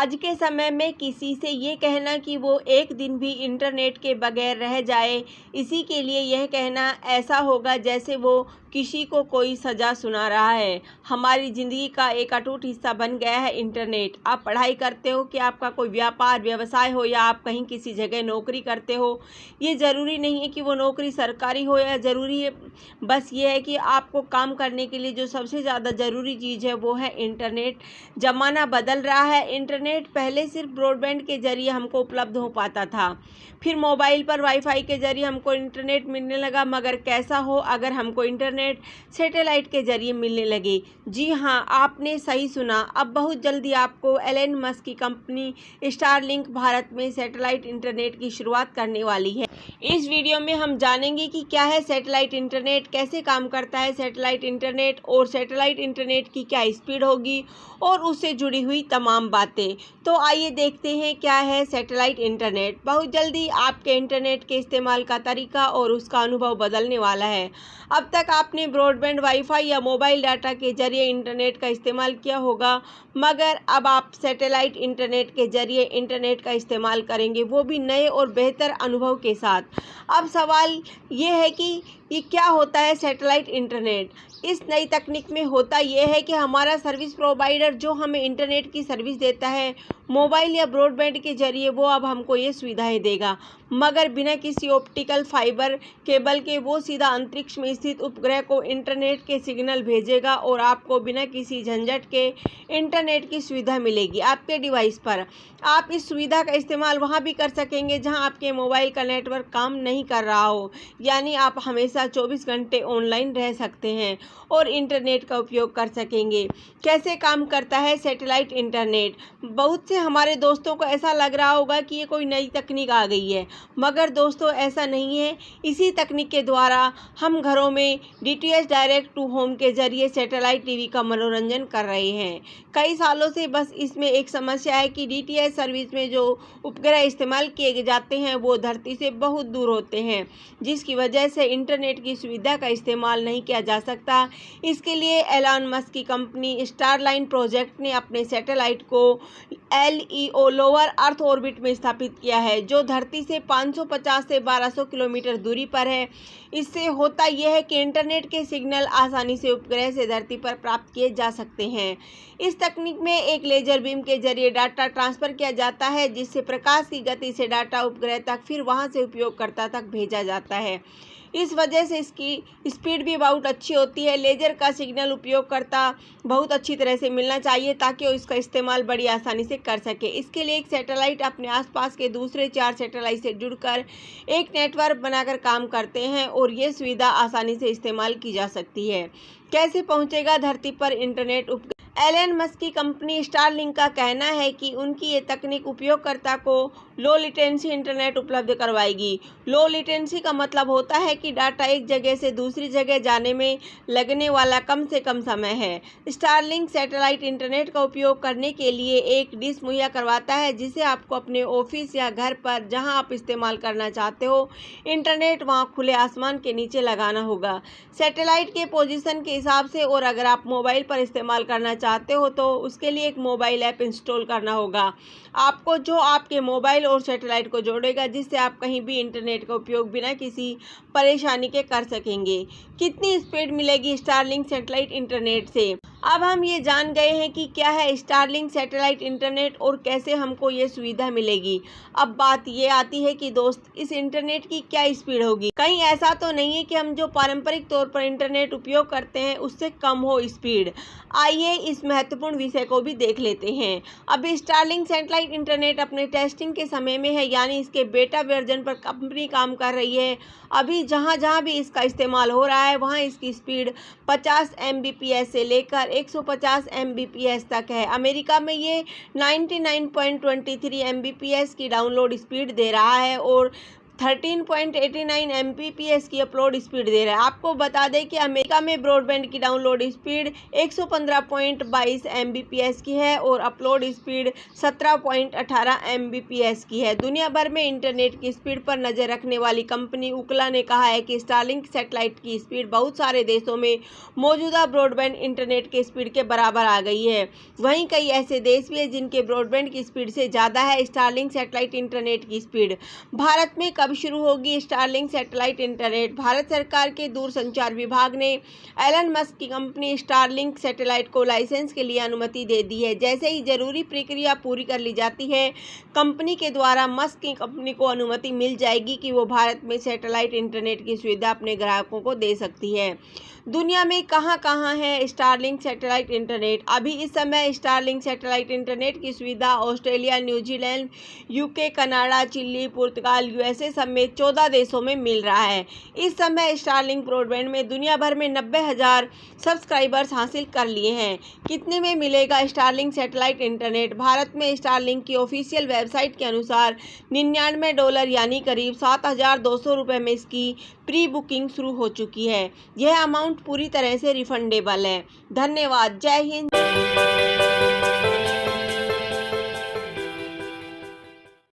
आज के समय में किसी से ये कहना कि वो एक दिन भी इंटरनेट के बगैर रह जाए, इसी के लिए यह कहना ऐसा होगा जैसे वो किसी को कोई सज़ा सुना रहा है। हमारी ज़िंदगी का एक अटूट हिस्सा बन गया है इंटरनेट। आप पढ़ाई करते हो कि आपका कोई व्यापार व्यवसाय हो या आप कहीं किसी जगह नौकरी करते हो, ये ज़रूरी नहीं है कि वो नौकरी सरकारी हो या ज़रूरी है, बस ये है कि आपको काम करने के लिए जो सबसे ज़्यादा ज़रूरी चीज़ है वो है इंटरनेट। ज़माना बदल रहा है। इंटरनेट पहले सिर्फ ब्रॉडबैंड के ज़रिए हमको उपलब्ध हो पाता था, फिर मोबाइल पर वाईफाई के ज़रिए हमको इंटरनेट मिलने लगा, मगर कैसा हो अगर हमको इंटरनेट सैटेलाइट के ज़रिए मिलने लगे। जी हाँ, आपने सही सुना। अब बहुत जल्दी आपको एलन मस्क की कंपनी स्टारलिंक भारत में सैटेलाइट इंटरनेट की शुरुआत करने वाली है। इस वीडियो में हम जानेंगे कि क्या है सैटेलाइट इंटरनेट, कैसे काम करता है सैटेलाइट इंटरनेट और सैटेलाइट इंटरनेट की क्या स्पीड होगी और उससे जुड़ी हुई तमाम बातें। तो आइए देखते हैं क्या है सैटेलाइट इंटरनेट। बहुत जल्दी आपके इंटरनेट के इस्तेमाल का तरीका और उसका अनुभव बदलने वाला है। अब तक आपने ब्रॉडबैंड, वाईफाई या मोबाइल डाटा के जरिए इंटरनेट का इस्तेमाल किया होगा, मगर अब आप सैटेलाइट इंटरनेट के जरिए इंटरनेट का इस्तेमाल करेंगे, वो भी नए और बेहतर अनुभव के साथ। अब सवाल ये है कि ये क्या होता है सैटेलाइट इंटरनेट। इस नई तकनीक में होता यह है कि हमारा सर्विस प्रोवाइडर जो हमें इंटरनेट की सर्विस देता है मोबाइल या ब्रॉडबैंड के जरिए, वो अब हमको ये सुविधाएं देगा, मगर बिना किसी ऑप्टिकल फाइबर केबल के। वो सीधा अंतरिक्ष में स्थित उपग्रह को इंटरनेट के सिग्नल भेजेगा और आपको बिना किसी झंझट के इंटरनेट की सुविधा मिलेगी आपके डिवाइस पर। आप इस सुविधा का इस्तेमाल वहाँ भी कर सकेंगे जहाँ आपके मोबाइल का नेटवर्क काम नहीं कर रहा हो, यानी आप हमेशा 24 घंटे ऑनलाइन रह सकते हैं और इंटरनेट का उपयोग कर सकेंगे। कैसे काम करता है सैटेलाइट इंटरनेट। बहुत से हमारे दोस्तों को ऐसा लग रहा होगा कि ये कोई नई तकनीक आ गई है, मगर दोस्तों ऐसा नहीं है। इसी तकनीक के द्वारा हम घरों में DTH डायरेक्ट टू होम के जरिए सैटेलाइट टीवी का मनोरंजन कर रहे हैं कई सालों से। बस इसमें एक समस्या है कि DTH सर्विस में जो उपग्रह इस्तेमाल किए जाते हैं वो धरती से बहुत दूर होते हैं, जिसकी वजह से इंटरनेट की सुविधा का इस्तेमाल नहीं किया जा सकता। इसके लिए एलन मस्क की कंपनी स्टारलाइन प्रोजेक्ट ने अपने सैटेलाइट को LEO लोअर अर्थ ऑर्बिट में स्थापित किया है, जो धरती से 550 से 1200 किलोमीटर दूरी पर है। इससे होता यह है कि इंटरनेट के सिग्नल आसानी से उपग्रह से धरती पर प्राप्त किए जा सकते हैं। इस तकनीक में एक लेजर बीम के जरिए डाटा ट्रांसफ़र किया जाता है, जिससे प्रकाश की गति से डाटा उपग्रह तक फिर वहां से उपयोगकर्ता तक भेजा जाता है। इस वजह से इसकी स्पीड भी बहुत अच्छी होती है। लेजर का सिग्नल उपयोगकर्ता बहुत अच्छी तरह से मिलना चाहिए ताकि वो इसका इस्तेमाल बड़ी आसानी से कर सके। इसके लिए एक सैटेलाइट अपने आसपास के दूसरे 4 सैटेलाइट से जुड़कर एक नेटवर्क बनाकर काम करते हैं और ये सुविधा आसानी से इस्तेमाल की जा सकती है। कैसे पहुंचेगा धरती पर इंटरनेट उपग्रह। एलन मस्क की कंपनी स्टारलिंक का कहना है कि उनकी ये तकनीक उपयोगकर्ता को लो लेटेंसी इंटरनेट उपलब्ध करवाएगी। लो लेटेंसी का मतलब होता है कि डाटा एक जगह से दूसरी जगह जाने में लगने वाला कम से कम समय है। स्टारलिंक सैटेलाइट इंटरनेट का उपयोग करने के लिए एक डिश मुहैया करवाता है, जिसे आपको अपने ऑफिस या घर पर जहां आप इस्तेमाल करना चाहते हो इंटरनेट वहां खुले आसमान के नीचे लगाना होगा सैटेलाइट के पोजीशन के हिसाब से। और अगर आप मोबाइल पर इस्तेमाल करना चाहते हो तो उसके लिए एक मोबाइल ऐप इंस्टॉल करना होगा आपको, जो आपके मोबाइल और सैटेलाइट को जोड़ेगा, जिससे आप कहीं भी इंटरनेट का उपयोग बिना किसी परेशानी के कर सकेंगे। कितनी स्पीड मिलेगी स्टारलिंक सैटेलाइट इंटरनेट से। अब हम ये जान गए हैं कि क्या है स्टारलिंक सैटेलाइट इंटरनेट और कैसे हमको ये सुविधा मिलेगी। अब बात ये आती है कि दोस्त, इस इंटरनेट की क्या स्पीड होगी। कहीं ऐसा तो नहीं है कि हम जो पारंपरिक तौर पर इंटरनेट उपयोग करते हैं उससे कम हो स्पीड। आइए इस महत्वपूर्ण विषय को भी देख लेते हैं। अभी स्टारलिंक सैटेलाइट इंटरनेट अपने टेस्टिंग के समय में है, यानी इसके बेटा वर्जन पर कंपनी काम कर रही है। अभी जहाँ भी इसका इस्तेमाल हो रहा है वहाँ इसकी स्पीड 50 Mbps से लेकर 150 Mbps तक है। अमेरिका में ये 99.23 Mbps की डाउनलोड स्पीड दे रहा है और 13.89 Mbps की अपलोड स्पीड दे रहा है। आपको बता दें कि अमेरिका में ब्रॉडबैंड की डाउनलोड स्पीड 115.22 Mbps की है और अपलोड स्पीड 17.18 Mbps की है। दुनिया भर में इंटरनेट की स्पीड पर नज़र रखने वाली कंपनी उकला ने कहा है कि स्टारलिंक सैटेलाइट की स्पीड बहुत सारे देशों में मौजूदा ब्रॉडबैंड इंटरनेट के स्पीड के बराबर आ गई है। वहीं कई ऐसे देश भी हैं जिनके ब्रॉडबैंड की स्पीड से ज़्यादा है स्टारलिंक सैटेलाइट इंटरनेट की स्पीड। भारत में कब शुरू होगी स्टारलिंक सैटेलाइट इंटरनेट? भारत सरकार के दूरसंचार विभाग ने एलन मस्क की कंपनी स्टारलिंक सैटेलाइट को लाइसेंस के लिए अनुमति दे दी है। जैसे ही जरूरी प्रक्रिया पूरी कर ली जाती है, कंपनी के द्वारा मस्क की कंपनी को अनुमति मिल जाएगी कि वो भारत में सैटेलाइट इंटरनेट की सुविधा अपने ग्राहकों को दे सकती है। दुनिया में कहां कहां है स्टारलिंक सैटेलाइट इंटरनेट? अभी इस समय स्टारलिंक सैटेलाइट इंटरनेट की सुविधा Australia, New Zealand, UK, Canada, Chile, पुर्तगाल, यूएसए समेत 14 देशों में मिल रहा है। इस समय स्टारलिंक ब्रॉडबैंड में दुनिया भर में 90,000 सब्सक्राइबर्स हासिल कर लिए हैं। कितने में मिलेगा स्टारलिंक सैटेलाइट इंटरनेट? भारत में स्टारलिंक की ऑफिशियल वेबसाइट के अनुसार $99 यानी करीब 7,200 रुपये में इसकी प्री बुकिंग शुरू हो चुकी है। यह अमाउंट पूरी तरह से रिफंडेबल है। धन्यवाद। जय हिंद।